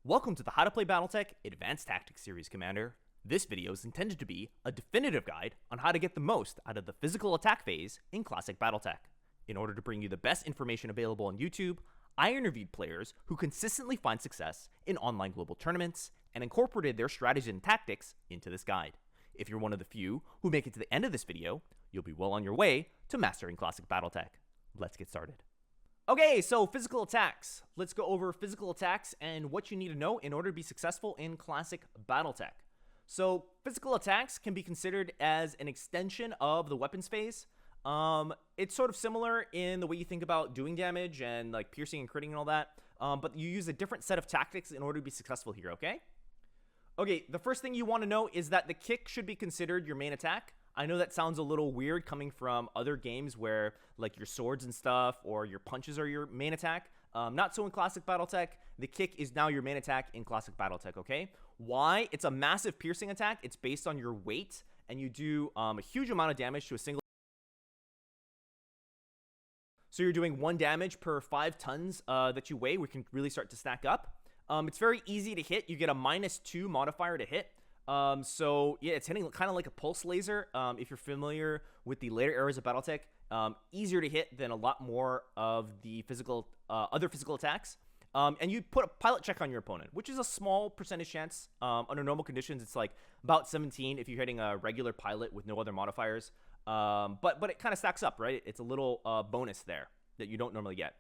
Welcome to the How to Play Battletech Advanced Tactics series, Commander. This video is intended to be a definitive guide on how to get the most out of the physical attack phase in Classic Battletech. In order to bring you the best information available on YouTube, I interviewed players who consistently find success in online global tournaments and incorporated their strategies and tactics into this guide. If you're one of the few who make it to the end of this video, you'll be well on your way to mastering Classic Battletech. Let's get started. Okay, so physical attacks. Let's go over physical attacks and what you need to know in order to be successful in Classic Battletech. So physical attacks can be considered as an extension of the weapons phase. It's sort of similar in the way you think about doing damage and like piercing and critting and all that, but you use a different set of tactics in order to be successful here, okay? Okay, the first thing you want to know is that the kick should be considered your main attack. I know that sounds a little weird coming from other games where like your swords and stuff or your punches are your main attack. Not so in Classic Battletech. The kick is now your main attack in Classic Battletech, okay? Why? It's a massive piercing attack. It's based on your weight, and you do a huge amount of damage to a single. So you're doing 1 damage per 5 tons that you weigh, which can really start to stack up. It's very easy to hit. You get a -2 modifier to hit. So yeah, it's hitting kind of like a pulse laser. If you're familiar with the later eras of Battletech, easier to hit than a lot more of the physical, other physical attacks. And you put a pilot check on your opponent, which is a small percentage chance. Under normal conditions, it's like about 17 if you're hitting a regular pilot with no other modifiers. But it kind of stacks up, right? It's a little bonus there that you don't normally get.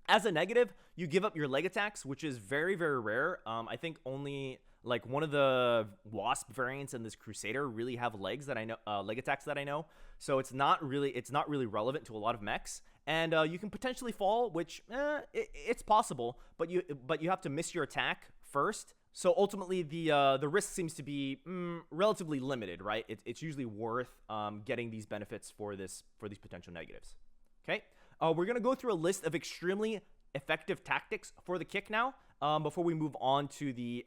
As a negative, you give up your leg attacks, which is very, very rare. I think only like one of the Wasp variants and this Crusader really have legs that I know, leg attacks that I know. So it's not really relevant to a lot of mechs. And you can potentially fall, which it's possible, but you have to miss your attack first. So ultimately, the risk seems to be relatively limited, right? It's usually worth getting these benefits for these potential negatives. Okay, we're gonna go through a list of extremely effective tactics for the kick now, before we move on to the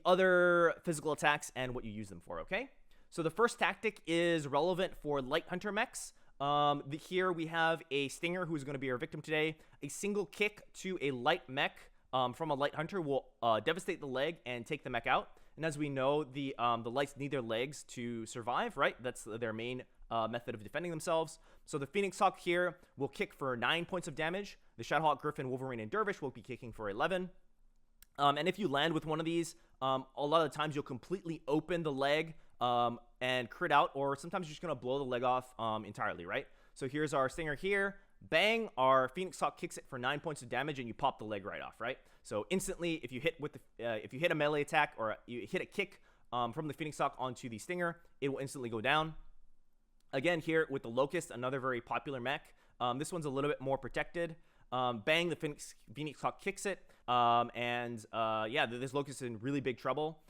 other physical attacks and what you use them for, okay? So the first tactic is relevant for light hunter mechs. Here we have a Stinger who's going to be our victim today. A single kick to a light mech from a light hunter will devastate the leg and take the mech out. And as we know, the lights need their legs to survive, right? That's their main method of defending themselves. So the Phoenix Hawk here will kick for 9 points of damage. The Shadowhawk, Griffin, Wolverine, and Dervish will be kicking for 11. And if you land with one of these, a lot of the times you'll completely open the leg and crit out, or sometimes you're just going to blow the leg off entirely, right? So here's our Stinger here. Bang, our Phoenix Hawk kicks it for 9 points of damage, and you pop the leg right off, right? So instantly, if you hit a melee attack or you hit a kick from the Phoenix Hawk onto the Stinger, it will instantly go down. Again, here with the Locust, another very popular mech. This one's a little bit more protected. Bang, the Phoenix Hawk kicks it. Yeah, this Locust is in really big trouble.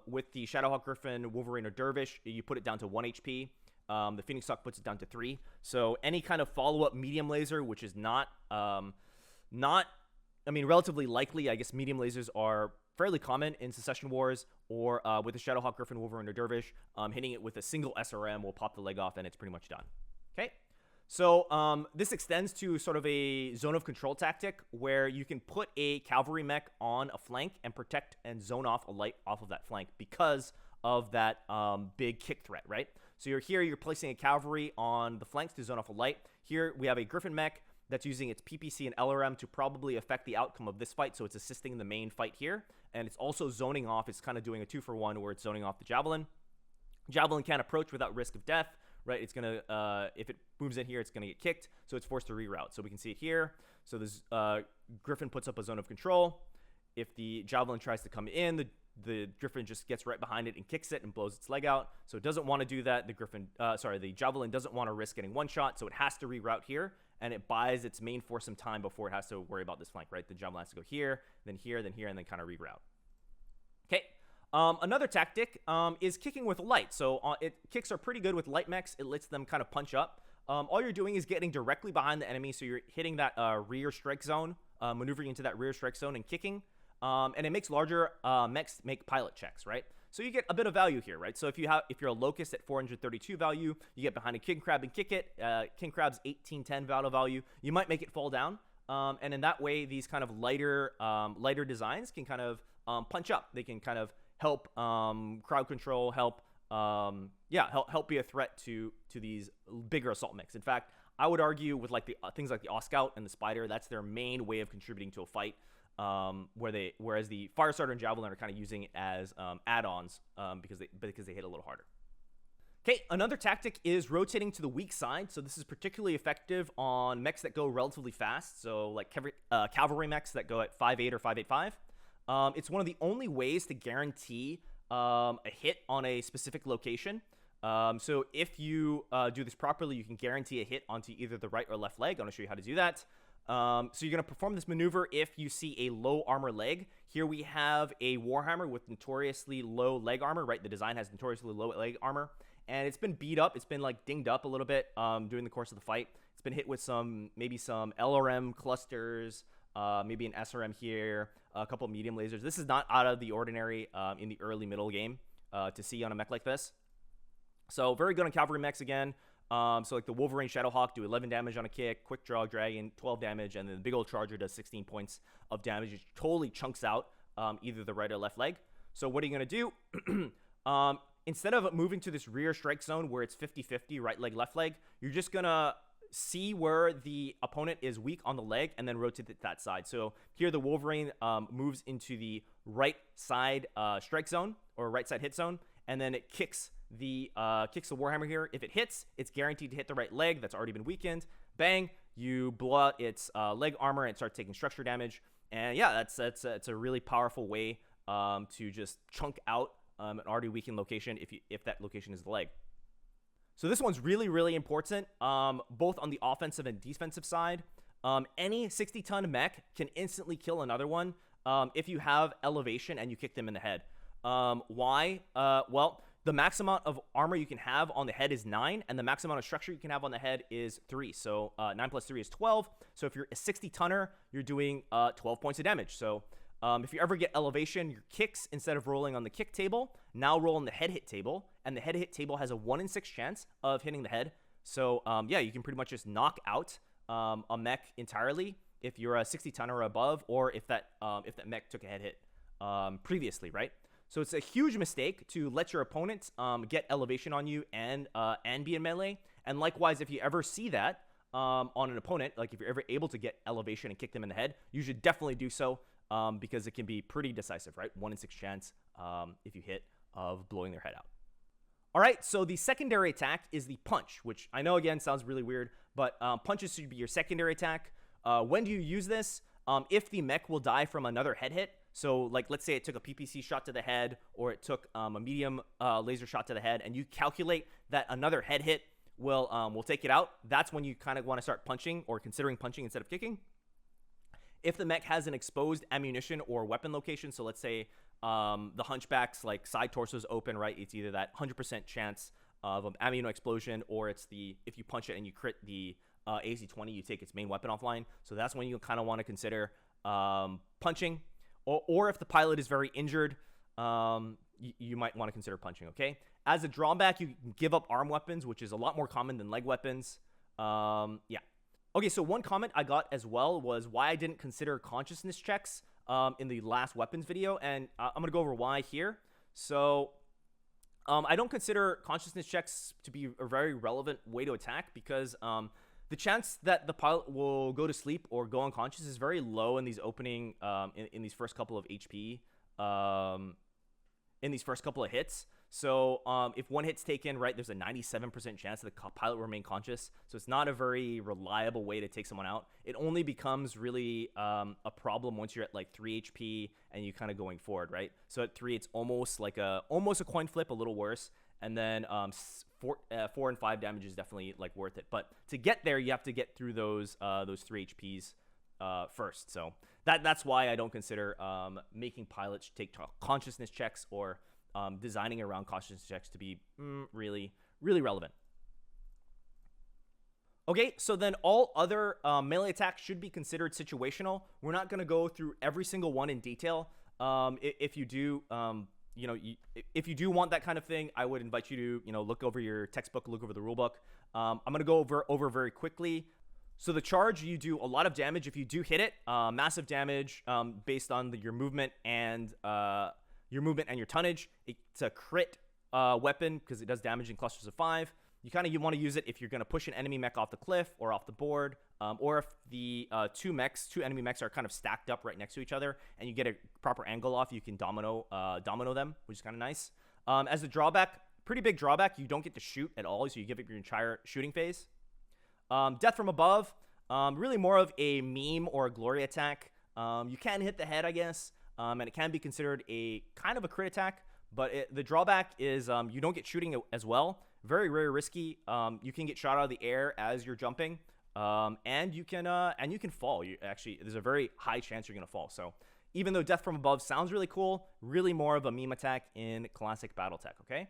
With the Shadowhawk, Griffin, Wolverine, or Dervish, you put it down to 1 HP. The Phoenix Hawk puts it down to 3. So any kind of follow-up medium laser, which is relatively likely. I guess medium lasers are fairly common in Secession Wars, or with the Shadowhawk, Griffin, Wolverine, or Dervish, hitting it with a single SRM will pop the leg off, and it's pretty much done. Okay. So this extends to sort of a zone of control tactic where you can put a cavalry mech on a flank and protect and zone off a light off of that flank because of that big kick threat, right? So you're placing a cavalry on the flanks to zone off a light. Here we have a Griffin mech that's using its PPC and LRM to probably affect the outcome of this fight, so it's assisting the main fight here. And it's also zoning off. It's kind of doing a 2-for-1 where it's zoning off the Javelin. Javelin can't approach without risk of death. Right, it's gonna if it moves in here, it's gonna get kicked, so it's forced to reroute. So we can see it here. So this Griffin puts up a zone of control. If the Javelin tries to come in, the Griffin just gets right behind it and kicks it and blows its leg out. So it doesn't want to do that. The Javelin doesn't want to risk getting one shot, so it has to reroute here, and it buys its main force some time before it has to worry about this flank. Right, the Javelin has to go here, then here, then here, and then kind of reroute. Okay. Another tactic is kicking with a light. So kicks are pretty good with light mechs. It lets them kind of punch up. All you're doing is getting directly behind the enemy. So you're hitting that rear strike zone, maneuvering into that rear strike zone and kicking. And it makes larger mechs make pilot checks, right? So you get a bit of value here, right? So if you're a Locust at 432 value, you get behind a King Crab and kick it. King Crab's 1810 value. You might make it fall down. And in that way, these kind of lighter designs can kind of punch up. They can kind of help crowd control, help be a threat to these bigger assault mechs. In fact, I would argue with like the things like the Oscout and the Spider, that's their main way of contributing to a fight. Whereas the Firestarter and Javelin are kind of using it as add-ons because they hit a little harder. Okay, another tactic is rotating to the weak side. So this is particularly effective on mechs that go relatively fast. So like cavalry mechs that go at 5.8 or 5.85. It's one of the only ways to guarantee a hit on a specific location. So if you do this properly, you can guarantee a hit onto either the right or left leg. I'm going to show you how to do that. So you're going to perform this maneuver if you see a low armor leg. Here we have a Warhammer with notoriously low leg armor, right? The design has notoriously low leg armor. And it's been beat up. It's been like dinged up a little bit during the course of the fight. It's been hit with maybe some LRM clusters, maybe an SRM here, a couple medium lasers. This is not out of the ordinary in the early middle game to see on a mech like this. So very good on cavalry mechs again. So like the Wolverine Shadowhawk do 11 damage on a kick, Quick Draw Dragon 12 damage, and then the big old Charger does 16 points of damage. It totally chunks out either the right or left leg. So what are you going to do? Instead of moving to this rear strike zone where it's 50-50 right leg, left leg, you're just going to see where the opponent is weak on the leg and then rotate it that side. So here the Wolverine moves into the right side strike zone or right side hit zone, and then it kicks the Warhammer here. If it hits, it's guaranteed to hit the right leg that's already been weakened. Bang, you blow out its leg armor and start taking structure damage. And yeah, it's a really powerful way to just chunk out an already weakened location if that location is the leg. So this one's really, really important, both on the offensive and defensive side. Any 60-ton mech can instantly kill another one if you have elevation and you kick them in the head. Why? Well, the max amount of armor you can have on the head is 9, and the max amount of structure you can have on the head is 3. So 9 plus 3 is 12. So if you're a 60-tonner, you're doing 12 points of damage. So if you ever get elevation, your kicks, instead of rolling on the kick table, now roll on the head hit table, and the head hit table has a 1 in 6 chance of hitting the head. So yeah, you can pretty much just knock out a mech entirely if you're a 60-tonner or above, or if that mech took a head hit previously, right? So it's a huge mistake to let your opponent get elevation on you and be in melee. And likewise, if you ever see that on an opponent, like if you're ever able to get elevation and kick them in the head, you should definitely do so because it can be pretty decisive, right? 1 in 6 chance if you hit of blowing their head out. All right, so the secondary attack is the punch, which I know again sounds really weird, but punches should be your secondary attack. When do you use this? If the mech will die from another head hit. So like, let's say it took a PPC shot to the head, or it took a medium laser shot to the head, and you calculate that another head hit will take it out. That's when you kind of want to start punching or considering punching instead of kicking. If the mech has an exposed ammunition or weapon location, so let's say the Hunchback's like side torso is open, right? It's either that 100% chance of an ammo explosion, or it's if you punch it and you crit the AC-20, you take its main weapon offline. So that's when you kind of want to consider punching. Or if the pilot is very injured, you might want to consider punching, okay? As a drawback, you can give up arm weapons, which is a lot more common than leg weapons. Yeah. Okay, so one comment I got as well was why I didn't consider consciousness checks in the last weapons video, and I'm going to go over why here. So I don't consider consciousness checks to be a very relevant way to attack because the chance that the pilot will go to sleep or go unconscious is very low in these opening, in these first couple of HP, in these first couple of hits. So if one hit's taken, right, there's a 97% chance that the pilot will remain conscious. So it's not a very reliable way to take someone out. It only becomes really a problem once you're at like 3 HP and you kind of going forward, right? So at 3, it's almost a coin flip, a little worse. And then 4 and 5 damage is definitely like worth it. But to get there, you have to get through those 3 HPs first. So that's why I don't consider making pilots take consciousness checks or designing around consciousness checks to be really, really relevant. Okay, so then all other melee attacks should be considered situational. We're not going to go through every single one in detail. If you do, if you do want that kind of thing, I would invite you to, look over your textbook, look over the rule book. I'm going to go over very quickly. So the charge, you do a lot of damage if you do hit it, massive damage based on your movement and your tonnage. It's a crit weapon because it does damage in clusters of 5. You want to use it if you're going to push an enemy mech off the cliff or off the board, or if the two enemy mechs are kind of stacked up right next to each other and you get a proper angle off, you can domino them, which is kind of nice. As a drawback, pretty big drawback, you don't get to shoot at all, so you give up your entire shooting phase. Death from above, really more of a meme or a glory attack. You can hit the head, I guess, and it can be considered a kind of a crit attack, but the drawback is you don't get shooting as well. Very, very risky. You can get shot out of the air as you're jumping, and you can fall. There's a very high chance you're gonna fall. So even though Death from Above sounds really cool, really more of a meme attack in classic BattleTech. Okay.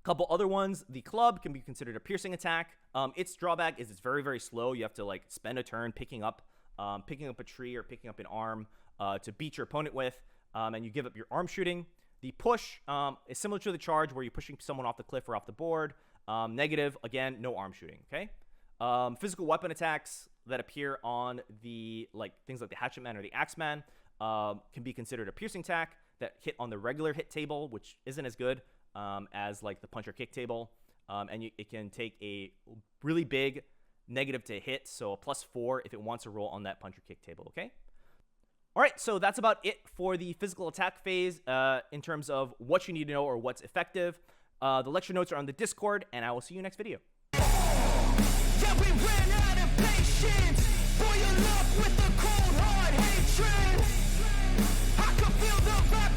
Couple other ones. The club can be considered a piercing attack. Its drawback is it's very, very slow. You have to like spend a turn picking up a tree or picking up an arm to beat your opponent with, and you give up your arm shooting. The push is similar to the charge where you're pushing someone off the cliff or off the board. Negative, again, no arm shooting, okay? Physical weapon attacks that appear on the things like the Hatchet Man or the Axe Man can be considered a piercing attack that hit on the regular hit table, which isn't as good as like the punch or kick table. And it can take a really big negative to hit, so a +4 if it wants to roll on that punch or kick table, okay? All right, so that's about it for the physical attack phase in terms of what you need to know or what's effective. The lecture notes are on the Discord, and I will see you next video. Yeah, we ran out of patience. Boil up with the cold hard hatred. I can feel the vibe.